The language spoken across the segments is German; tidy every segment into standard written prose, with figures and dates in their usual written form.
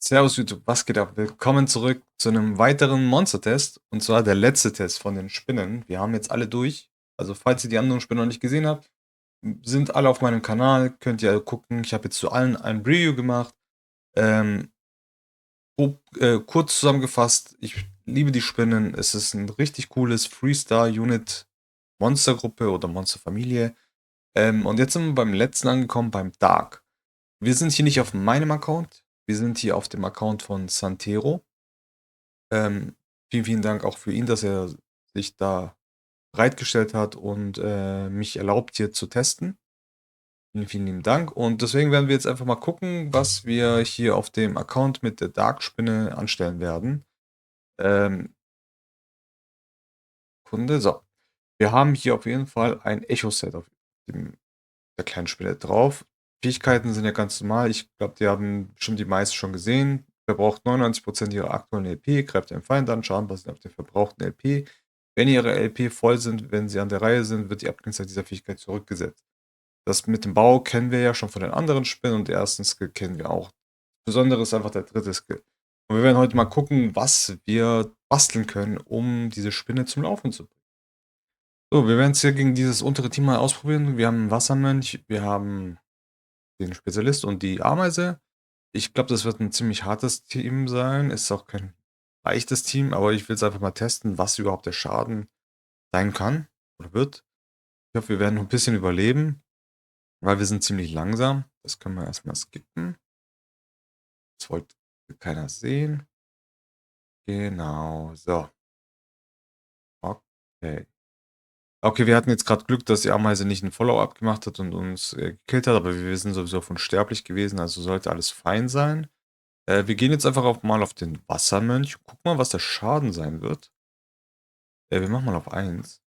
Servus YouTube, was geht ab? Willkommen zurück zu einem weiteren Monster-Test und zwar der letzte Test von den Spinnen. Wir haben jetzt alle durch. Also falls ihr die anderen Spinnen noch nicht gesehen habt, sind alle auf meinem Kanal, könnt ihr gucken. Ich habe jetzt zu allen ein Review gemacht. Ähm, kurz zusammengefasst, ich liebe die Spinnen. Es ist ein richtig cooles Freestar-Unit Monstergruppe oder Monsterfamilie. Und jetzt sind wir beim letzten angekommen, beim Dark. Wir sind hier nicht auf meinem Account, wir sind hier auf dem Account von Santero. Ähm, vielen Dank auch für ihn, dass er sich da bereitgestellt hat und mich erlaubt, hier zu testen. Vielen lieben Dank. Und deswegen werden wir jetzt einfach mal gucken, was wir hier auf dem Account mit der Dark-Spinne anstellen werden. Ähm, Kunde, so. Wir haben hier auf jeden Fall ein Echo-Set auf der kleinen Spinne drauf. Fähigkeiten sind ja ganz normal. Ich glaube, die haben bestimmt die meisten schon gesehen. Verbraucht 99% ihrer aktuellen LP, greift den Feind an, Schaden basiert auf der verbrauchten LP. Wenn ihre LP voll sind, wenn sie an der Reihe sind, wird die Abklingzeit dieser Fähigkeit zurückgesetzt. Das mit dem Bau kennen wir ja schon von den anderen Spinnen und den ersten Skill kennen wir auch. Besondere ist einfach der dritte Skill. Und wir werden heute mal gucken, was wir basteln können, um diese Spinne zum Laufen zu bringen. So, wir werden es hier gegen dieses untere Team mal ausprobieren. Wir haben einen Wassermönch, wir haben den Spezialist und die Ameise. Ich glaube, das wird ein ziemlich hartes Team sein. Ist auch kein leichtes Team, aber ich will es einfach mal testen, was überhaupt der Schaden sein kann oder wird. Ich hoffe, wir werden noch ein bisschen überleben, weil wir sind ziemlich langsam. Das können wir erstmal skippen. Das wollte keiner sehen. Genau, so. Okay. Okay, wir hatten jetzt gerade Glück, dass die Ameise nicht ein Follow-up gemacht hat und uns gekillt hat, aber wir sind sowieso von sterblich gewesen, also sollte alles fein sein. Wir gehen jetzt einfach mal auf den Wassermönch. Guck mal, was der Schaden sein wird. Wir machen mal auf 1.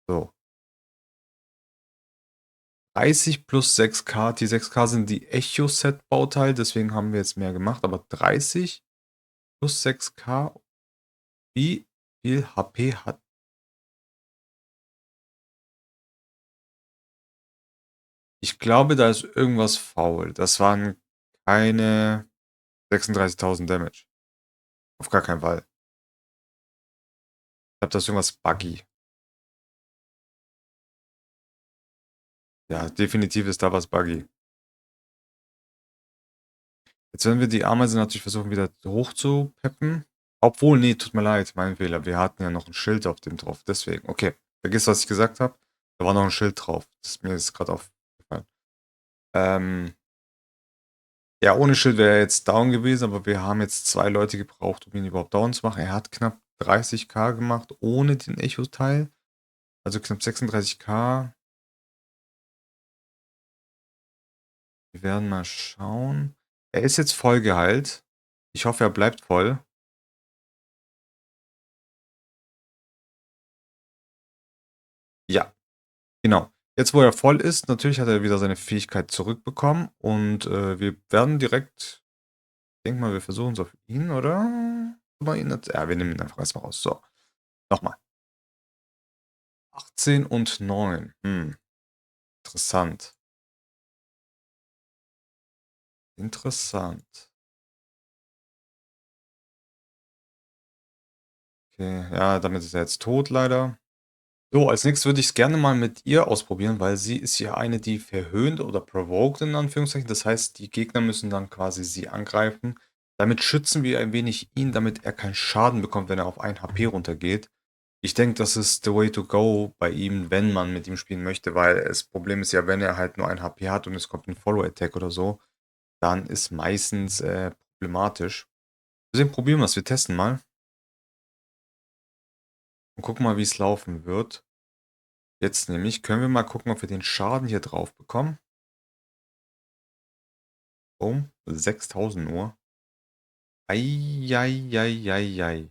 So. 30 plus 6K. Die 6K sind die Echo-Set-Bauteil, deswegen haben wir jetzt mehr gemacht. Aber 30 plus 6K. Wie viel HP hat? Ich glaube, da ist irgendwas faul. Das waren keine 36.000 Damage. Auf gar keinen Fall. Ich glaube, das ist irgendwas buggy. Ja, definitiv ist da was buggy. Jetzt werden wir die Ameise natürlich versuchen, wieder hoch zu peppen. Obwohl, nee, tut mir leid, mein Fehler. Wir hatten ja noch ein Schild auf dem drauf. Deswegen, okay. Vergiss, was ich gesagt habe. Da war noch ein Schild drauf. Das ist mir jetzt gerade aufgefallen. Ähm, ja, ohne Schild wäre er jetzt down gewesen, aber wir haben jetzt 2 Leute gebraucht, um ihn überhaupt down zu machen. Er hat knapp 30k gemacht, ohne den Echo-Teil. Also knapp 36k. Wir werden mal schauen. Er ist jetzt voll geheilt. Ich hoffe, er bleibt voll. Ja, genau. Jetzt, wo er voll ist, natürlich hat er wieder seine Fähigkeit zurückbekommen und wir werden direkt, ich denke mal, wir versuchen es auf ihn, oder? Ja, wir nehmen ihn einfach erstmal raus. So, nochmal. 18 und 9. Interessant. Interessant. Okay, ja, damit ist er jetzt tot, leider. So, als nächstes würde ich es gerne mal mit ihr ausprobieren, weil sie ist ja eine, die verhöhnt oder provoked in Anführungszeichen. Das heißt, die Gegner müssen dann quasi sie angreifen. Damit schützen wir ein wenig ihn, damit er keinen Schaden bekommt, wenn er auf 1 HP runtergeht. Ich denke, das ist the way to go bei ihm, wenn man mit ihm spielen möchte, weil das Problem ist ja, wenn er halt nur 1 HP hat und es kommt ein Follow-Attack oder so, dann ist meistens problematisch. Deswegen probieren wir es, wir testen mal und gucken mal, wie es laufen wird. Jetzt nämlich können wir mal gucken, ob wir den Schaden hier drauf bekommen. Oh, 6000 nur. Eieieiei.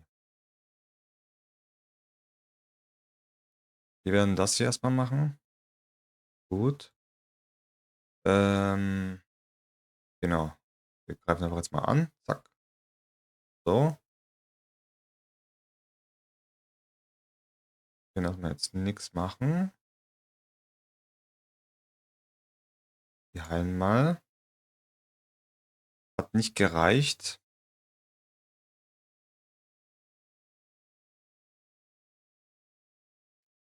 Wir werden das hier erstmal machen. Gut. Ähm, genau. Wir greifen einfach jetzt mal an. Zack. So. Wir können erstmal jetzt nichts machen. Wir heilen mal. hat nicht gereicht.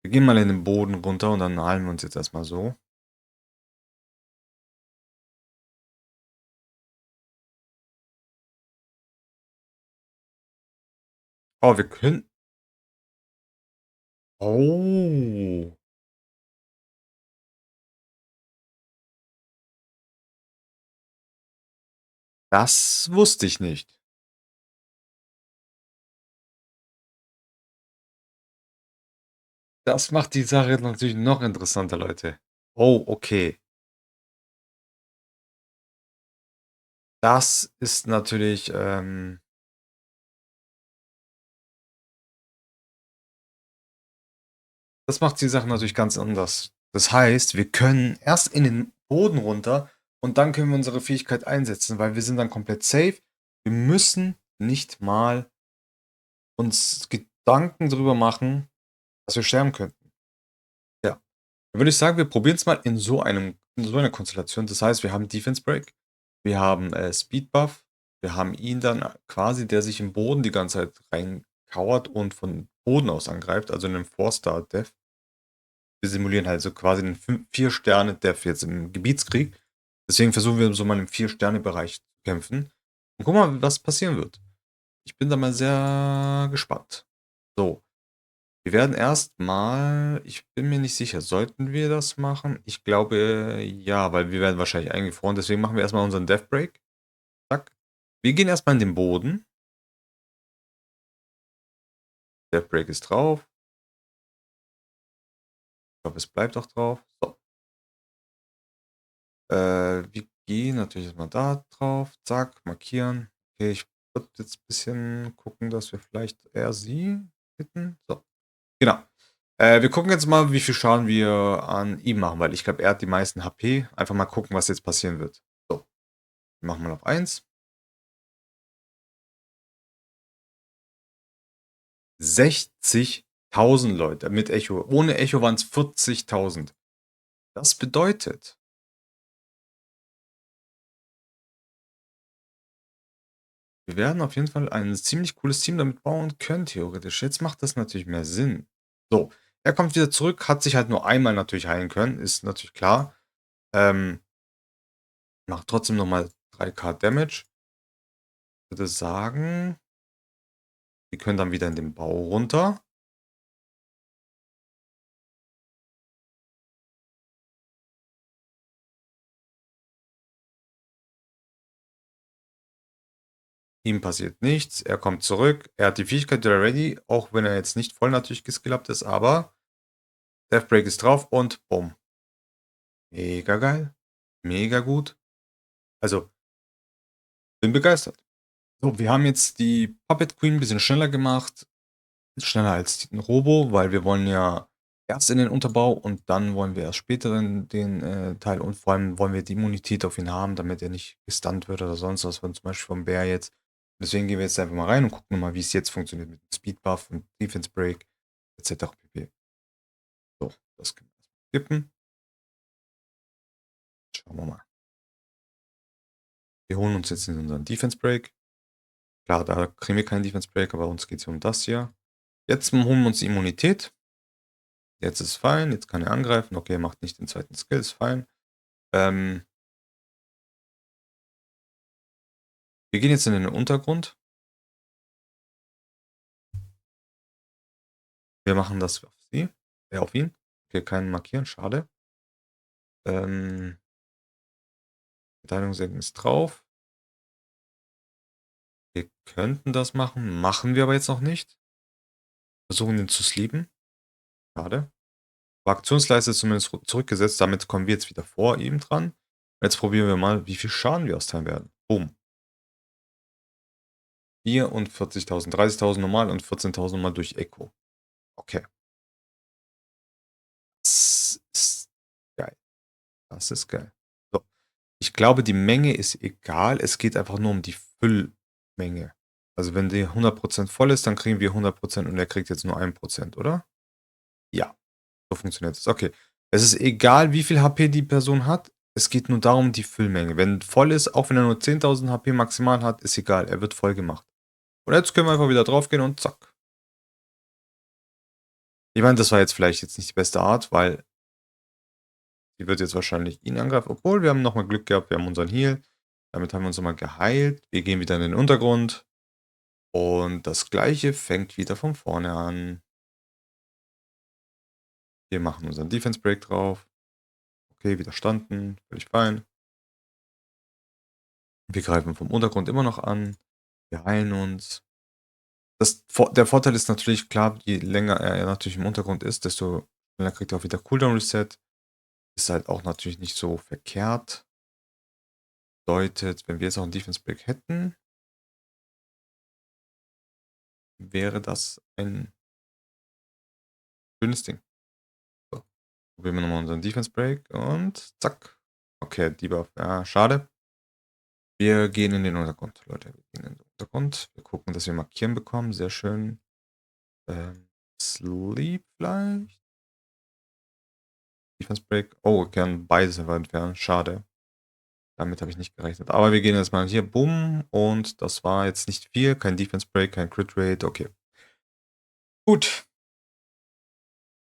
Wir gehen mal in den Boden runter und dann heilen wir uns jetzt erstmal so. Oh, wir können. Oh. Das wusste ich nicht. Das macht die Sache natürlich noch interessanter, Leute. Oh, okay. Das ist natürlich, das macht die Sache natürlich ganz anders. Das heißt, wir können erst in den Boden runter und dann können wir unsere Fähigkeit einsetzen, weil wir sind dann komplett safe. Wir müssen nicht mal uns Gedanken drüber machen, dass wir sterben könnten. Ja. Dann würde ich sagen, wir probieren es mal in so einer Konstellation. Das heißt, wir haben Defense Break, wir haben Speed Buff, wir haben ihn dann quasi, der sich im Boden die ganze Zeit reinkauert und von Boden aus angreift, also in einem 4-Star-Death. Wir simulieren halt so quasi einen 4-Sterne-Death jetzt im Gebietskrieg. Deswegen versuchen wir so mal im 4-Sterne-Bereich zu kämpfen. Und guck mal, was passieren wird. Ich bin da mal sehr gespannt. So, wir werden erstmal, ich bin mir nicht sicher, sollten wir das machen? Ich glaube, ja, weil wir werden wahrscheinlich eingefroren. Deswegen machen wir erstmal unseren Death Break. Zack. Wir gehen erstmal in den Boden. Death Break ist drauf. Ich glaube, es bleibt auch drauf. So. Wir gehen natürlich erstmal da drauf. Zack, markieren. Okay, ich würde jetzt ein bisschen gucken, dass wir vielleicht eher sie hitten. So, genau. Wir gucken jetzt mal, wie viel Schaden wir an ihm machen, weil ich glaube, er hat die meisten HP. Einfach mal gucken, was jetzt passieren wird. So, wir machen mal auf 1. 60.000 Leute mit Echo. Ohne Echo waren es 40.000. Das bedeutet, wir werden auf jeden Fall ein ziemlich cooles Team damit bauen können, theoretisch. Jetzt macht das natürlich mehr Sinn. So, er kommt wieder zurück, hat sich halt nur einmal natürlich heilen können, ist natürlich klar. Macht trotzdem nochmal 3k Damage. Ich würde sagen, wir können dann wieder in den Bau runter. Ihm passiert nichts, er kommt zurück, er hat die Fähigkeit wieder ready, auch wenn er jetzt nicht voll natürlich geskillt ist, aber Death Break ist drauf und bumm. Mega geil. Mega gut. Also, bin begeistert. So, wir haben jetzt die Puppet Queen ein bisschen schneller gemacht. Schneller als ein Robo, weil wir wollen ja erst in den Unterbau und dann wollen wir erst später den Teil und vor allem wollen wir die Immunität auf ihn haben, damit er nicht gestunt wird oder sonst was, von zum Beispiel vom Bär jetzt. Deswegen gehen wir jetzt einfach mal rein und gucken mal, wie es jetzt funktioniert mit Speed Buff und Defense Break etc. pp. So, das können wir skippen. Schauen wir mal. Wir holen uns jetzt in unseren Defense Break. Klar, da kriegen wir keinen Defense Break, aber uns geht es um das hier. Jetzt holen wir uns die Immunität. Jetzt ist fein, jetzt kann er angreifen. Okay, er macht nicht den zweiten Skill, ist fein. Wir gehen jetzt in den Untergrund. Wir machen das auf sie. Auf ihn. Okay, keinen markieren, schade. Verteidigung senken ist drauf. Wir könnten das machen, machen wir aber jetzt noch nicht. Versuchen ihn zu sleepen. Schade. Aber Aktionsleiste ist zumindest zurückgesetzt, damit kommen wir jetzt wieder vor ihm dran. Jetzt probieren wir mal, wie viel Schaden wir austeilen werden. Boom. 44.000, 30.000 normal und 14.000 normal durch Echo. Okay. Das ist geil. Das ist geil. So. Ich glaube, die Menge ist egal. Es geht einfach nur um die Füllmenge. Also wenn die 100% voll ist, dann kriegen wir 100% und er kriegt jetzt nur 1%, oder? Ja, so funktioniert es. Okay. Es ist egal, wie viel HP die Person hat. Es geht nur darum, die Füllmenge. Wenn voll ist, auch wenn er nur 10.000 HP maximal hat, ist egal, er wird voll gemacht. Und jetzt können wir einfach wieder draufgehen und zack. Ich meine, das war jetzt vielleicht jetzt nicht die beste Art, weil die wird jetzt wahrscheinlich ihn angreifen. Obwohl, wir haben nochmal Glück gehabt, wir haben unseren Heal. Damit haben wir uns nochmal geheilt. Wir gehen wieder in den Untergrund. Und das gleiche fängt wieder von vorne an. Wir machen unseren Defense Break drauf. Okay, widerstanden, völlig fein. Wir greifen vom Untergrund immer noch an. Wir heilen uns. Der Vorteil ist natürlich klar, je länger er natürlich im Untergrund ist, desto schneller kriegt er auch wieder Cooldown Reset. Ist halt auch natürlich nicht so verkehrt. Bedeutet, wenn wir jetzt auch einen Defense Break hätten, wäre das ein schönes Ding. So. Probieren wir nochmal unseren Defense Break und zack. Okay, Debuff. Ja, schade. Wir gehen in den Untergrund, Leute. Wir gehen in den Untergrund. Wir gucken, dass wir Markieren bekommen. Sehr schön. Sleep vielleicht? Defense Break. Oh, wir können beides einfach entfernen. Schade. Damit habe ich nicht gerechnet. Aber wir gehen jetzt mal hier. Bumm. Und das war jetzt nicht viel. Kein Defense Break, kein Crit Rate. Okay. Gut.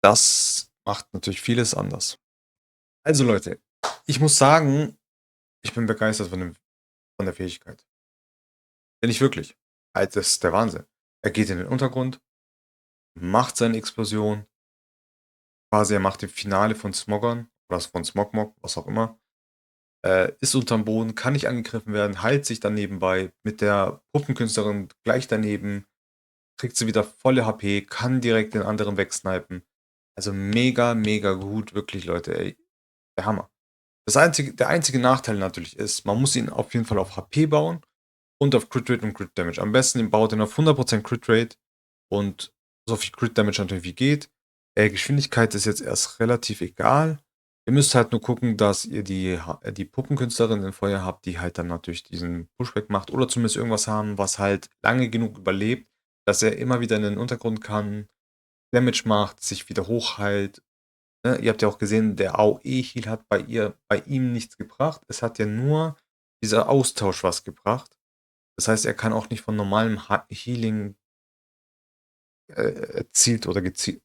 Das macht natürlich vieles anders. Also Leute, ich muss sagen, ich bin begeistert von der Fähigkeit. Bin ich wirklich. Also, das ist der Wahnsinn. Er geht in den Untergrund, macht seine Explosion. Quasi, er macht die Finale von Smoggern oder von Smogmog, was auch immer. Ist unterm Boden, kann nicht angegriffen werden, heilt sich dann nebenbei. Mit der Puppenkünstlerin gleich daneben, kriegt sie wieder volle HP, kann direkt den anderen wegsnipen. Also mega, mega gut, wirklich, Leute, ey. Der Hammer. Der einzige Nachteil natürlich ist, man muss ihn auf jeden Fall auf HP bauen und auf Crit Rate und Crit Damage. Am besten baut ihn auf 100% Crit Rate und so viel Crit Damage natürlich wie geht. Geschwindigkeit ist jetzt erst relativ egal. Ihr müsst halt nur gucken, dass ihr die Puppenkünstlerin im Feuer habt, die halt dann natürlich diesen Pushback macht oder zumindest irgendwas haben, was halt lange genug überlebt, dass er immer wieder in den Untergrund kann, Damage macht, sich wieder hochheilt. Ne? Ihr habt ja auch gesehen, der AOE-Heal hat bei ihm nichts gebracht. Es hat ja nur dieser Austausch was gebracht. Das heißt, er kann auch nicht von normalem Healing erzielt oder gezielt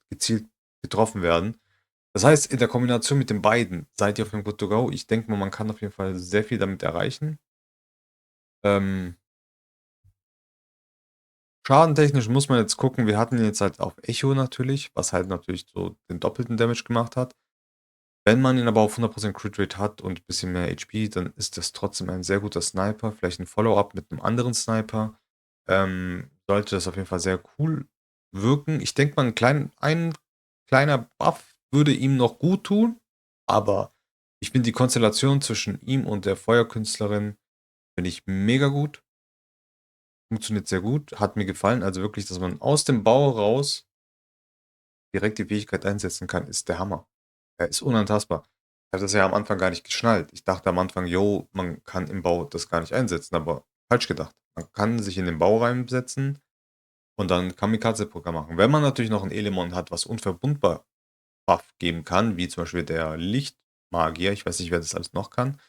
getroffen werden. Das heißt, in der Kombination mit den beiden seid ihr auf dem Good to Go. Ich denke mal, man kann auf jeden Fall sehr viel damit erreichen. Ähm, Schadentechnisch muss man jetzt gucken. Wir hatten ihn jetzt halt auf Echo natürlich, was halt natürlich so den doppelten Damage gemacht hat. Wenn man ihn aber auf 100% Crit Rate hat und ein bisschen mehr HP, dann ist das trotzdem ein sehr guter Sniper. Vielleicht ein Follow-up mit einem anderen Sniper. Sollte das auf jeden Fall sehr cool wirken. Ich denke mal, ein kleiner Buff würde ihm noch gut tun, aber ich finde die Konstellation zwischen ihm und der Feuerkünstlerin finde ich mega gut. Funktioniert sehr gut, hat mir gefallen. Also wirklich, dass man aus dem Bau raus direkt die Fähigkeit einsetzen kann, ist der Hammer. Er ist unantastbar. Ich habe das ja am Anfang gar nicht geschnallt. Ich dachte am Anfang, jo, man kann im Bau das gar nicht einsetzen, aber falsch gedacht. Man kann sich in den Bau reinsetzen und dann Kamikaze-Programm machen. Wenn man natürlich noch ein Element hat, was unverwundbar Buff geben kann, wie zum Beispiel der Lichtmagier, ich weiß nicht, wer das alles noch kann,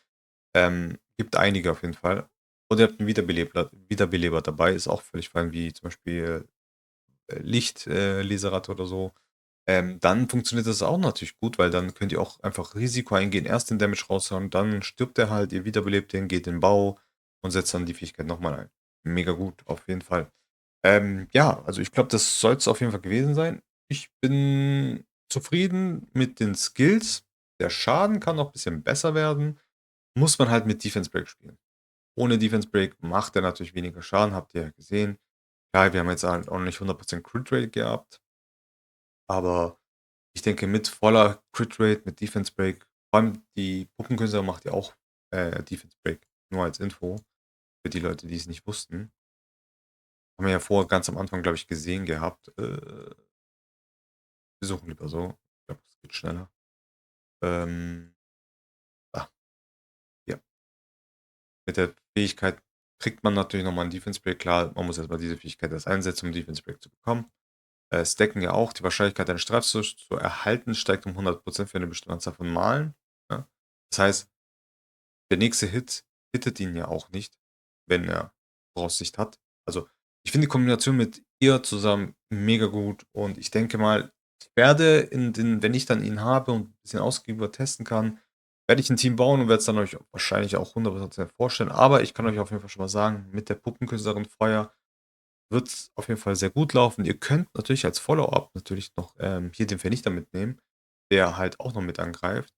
gibt einige auf jeden Fall. Und ihr habt einen Wiederbeleber dabei, ist auch völlig fein, wie zum Beispiel Lichtleserat oder so. Dann funktioniert das auch natürlich gut, weil dann könnt ihr auch einfach Risiko eingehen, erst den Damage raushauen, dann stirbt er halt, ihr wiederbelebt den, geht in den Bau und setzt dann die Fähigkeit nochmal ein. Mega gut, auf jeden Fall. Ja, also ich glaube, das soll es auf jeden Fall gewesen sein. Ich bin zufrieden mit den Skills. Der Schaden kann noch ein bisschen besser werden. Muss man halt mit Defense Break spielen. Ohne Defense Break macht er natürlich weniger Schaden, habt ihr ja gesehen. Klar, wir haben jetzt halt auch nicht 100% Crit Rate gehabt, aber ich denke, mit voller Crit Rate, mit Defense Break, vor allem die Puppenkünstler macht ja auch Defense Break, nur als Info, für die Leute, die es nicht wussten. Haben wir ja vorher ganz am Anfang, glaube ich, gesehen gehabt. Wir suchen lieber so. Ich glaube, es geht schneller. Ähm, ah, ja. Mit der Fähigkeit kriegt man natürlich nochmal einen Defense Break. Klar, man muss erstmal diese Fähigkeit erst einsetzen, um Defense Break zu bekommen. Stacken ja auch. Die Wahrscheinlichkeit, einen Streif zu erhalten, steigt um 100% für eine bestimmte Anzahl von Malen. Ja? Das heißt, der nächste Hit hittet ihn ja auch nicht, wenn er Voraussicht hat. Also, ich finde die Kombination mit ihr zusammen mega gut und ich denke mal, ich werde in den wenn ich dann ihn habe und 'n bisschen ausgiebiger testen kann, werde ich 'n Team bauen und werde es dann euch wahrscheinlich auch 100% vorstellen. Aber ich kann euch auf jeden Fall schon mal sagen, mit der Puppenkünstlerin Feuer wird's auf jeden Fall sehr gut laufen. Ihr könnt natürlich als Follow-up natürlich noch, hier den Vernichter mitnehmen, der halt auch noch mit angreift.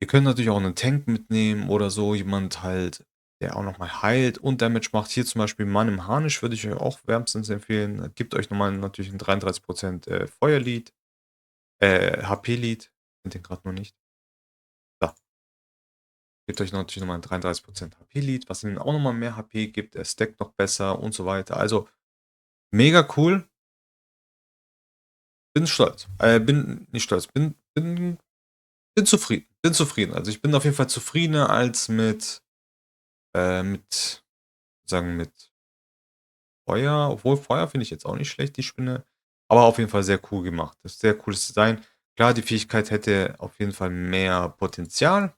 Ihr könnt natürlich auch 'nen Tank mitnehmen oder so, jemand halt, der auch noch mal heilt und Damage macht. Hier zum Beispiel Mann im Harnisch würde ich euch auch wärmstens empfehlen. Gibt euch noch mal natürlich 'n 33% Feuer-Lead, HP-Lead, finde den grad nur nicht. Da, gibt euch natürlich noch mal 'n 33% HP-Lead, was ihm auch noch mal mehr HP gibt. Er stackt noch besser und so weiter. Also, mega cool. Bin stolz. Bin nicht stolz, bin zufrieden. Bin zufrieden. Also, ich bin auf jeden Fall zufriedener als mit sagen, mit Feuer, obwohl Feuer finde ich jetzt auch nicht schlecht, die Spinne, aber auf jeden Fall sehr cool gemacht. Das ist sehr cooles Design. Klar, die Fähigkeit hätte auf jeden Fall mehr Potenzial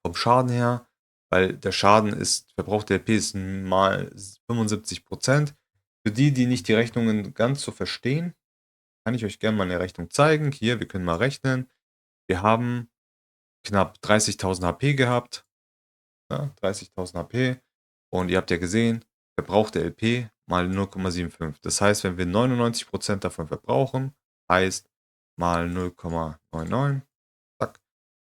vom Schaden her, weil der Schaden ist verbrauchte LP ist mal 75%. Für die, die nicht die Rechnungen ganz so verstehen, kann ich euch gerne mal 'ne Rechnung zeigen. Hier, wir können mal rechnen. Wir haben knapp 30.000 HP gehabt, ne? 30.000 HP und ihr habt ja gesehen, verbrauchte LP mal 0,75. Das heißt, wenn wir 99% davon verbrauchen, heißt mal 0,99, zack.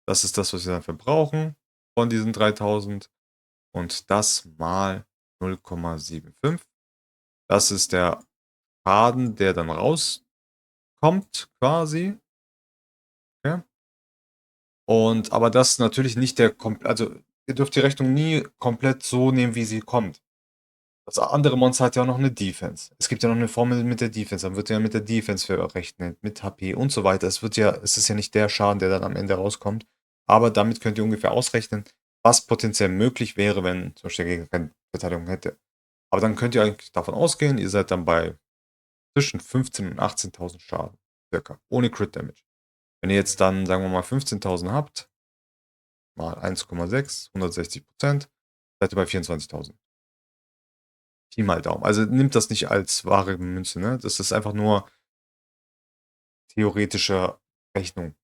Das ist das, was wir dann verbrauchen von diesen 3.000 und das mal 0,75. Das ist der Schaden, der dann rauskommt quasi, ja? Und aber das ist natürlich nicht der komp also, ihr dürft die Rechnung nie komplett so nehmen, wie sie kommt. Das andere Monster hat ja auch noch 'ne Defense. Es gibt ja noch 'ne Formel mit der Defense, dann wird ja mit der Defense verrechnet, mit HP und so weiter. Es ist ja nicht der Schaden, der dann am Ende rauskommt, aber damit könnt ihr ungefähr ausrechnen, was potenziell möglich wäre, wenn zum Beispiel der Gegner keine Verteidigung hätte. Aber dann könnt ihr eigentlich davon ausgehen, ihr seid dann bei zwischen 15 und 18.000 Schaden circa, ohne Crit Damage. Wenn ihr jetzt dann, sagen wir mal, 15.000 habt, mal 1,6, 160%, seid ihr bei 24.000. Pi mal Daumen. Also, nimmt das nicht als wahre Münze, ne? Das ist einfach nur theoretische Rechnung,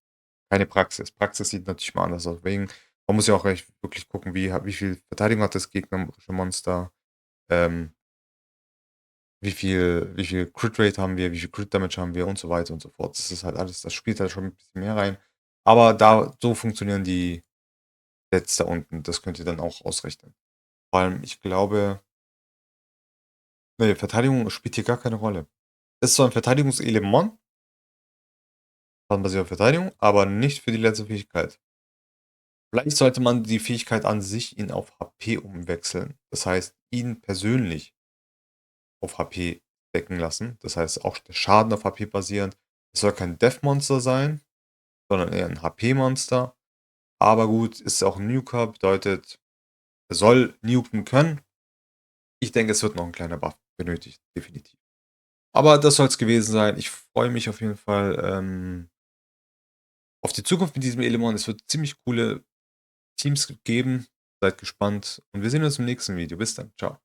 keine Praxis. Praxis sieht natürlich mal anders aus. Deswegen man muss ja auch echt wirklich gucken, wie viel Verteidigung hat das gegnerische Monster, ähm, wie viel Crit Rate haben wir, wie viel Crit Damage haben wir und so weiter und so fort. Das ist halt alles das spielt halt schon 'n bisschen mehr rein. Aber da so funktionieren die Stats da unten. Das könnt ihr dann auch ausrechnen. Vor allem, ich glaube ne, Verteidigung spielt hier gar keine Rolle. Ist zwar 'n Verteidigungselement, basiert auf Verteidigung, aber nicht für die letzte Fähigkeit. Vielleicht sollte man die Fähigkeit an sich ihn auf HP umwechseln. Das heißt, ihn persönlich auf HP decken lassen. Das heißt, auch der Schaden auf HP basierend. Es soll kein Death-Monster sein, sondern eher 'n HP-Monster. Aber gut, ist auch 'n Nuker, bedeutet, er soll nuken können. Ich denke, es wird noch 'n kleiner Buff benötigt, definitiv. Aber das soll's gewesen sein. Ich freue mich auf jeden Fall, auf die Zukunft mit diesem Element. Es wird ziemlich coole Teams geben. Seid gespannt und wir sehen uns im nächsten Video. Bis dann. Tschau.